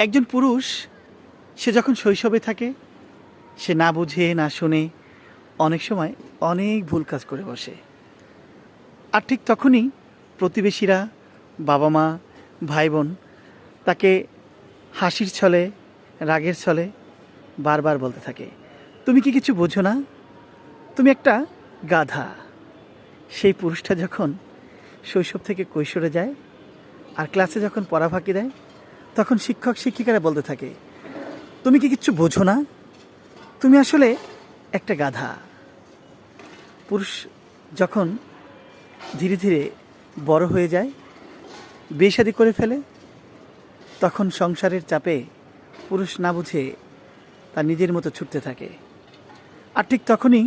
একজন পুরুষ সে যখন শৈশবে থাকে সে না বুঝে না শুনে অনেক সময় অনেক ভুল কাজ করে বসে। আর ঠিক তখনই প্রতিবেশীরা, বাবা মা, ভাই বোন তাকে হাসির ছলে, রাগের ছলে বারবার বলতে থাকে, তুমি কি কিছু বোঝো না, তুমি একটা গাধা। সেই পুরুষটা যখন শৈশব থেকে কৈশোরে যায় আর ক্লাসে যখন পড়া ফাঁকি দেয়, তখন শিক্ষক শিক্ষিকারা বলতে থাকে, তুমি কি কিচ্ছু বোঝো না, তুমি আসলে একটা গাধা। পুরুষ যখন ধীরে ধীরে বড় হয়ে যায়, বিয়ে শাদী করে ফেলে, তখন সংসারের চাপে পুরুষ না বুঝে তার নিজের মতো ছুটতে থাকে। আর ঠিক তখনই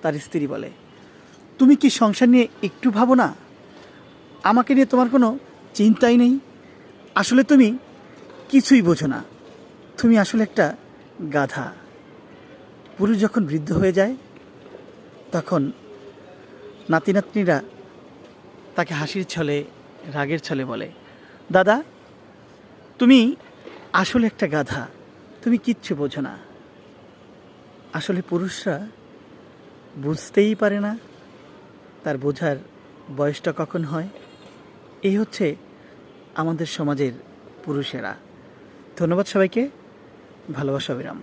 তার স্ত্রী বলে, তুমি কি সংসার নিয়ে একটু ভাবো না, আমাকে নিয়ে তোমার কোনো চিন্তাই নেই, আসলে তুমি কিছুই বোঝো না, তুমি আসলে একটা গাধা। পুরুষ যখন বৃদ্ধ হয়ে যায় তখন নাতি নাতনিরা তাকে হাসির ছলে, রাগের ছলে বলে, দাদা তুমি আসলে একটা গাধা, তুমি কিচ্ছু বোঝো না। আসলে পুরুষরা বুঝতেই পারে না তার বোঝার বয়সটা কখন হয়। এই হচ্ছে আমাদের সমাজের পুরুষেরা। ধন্যবাদ সবাইকে, ভালোবাসা, অবিরাম।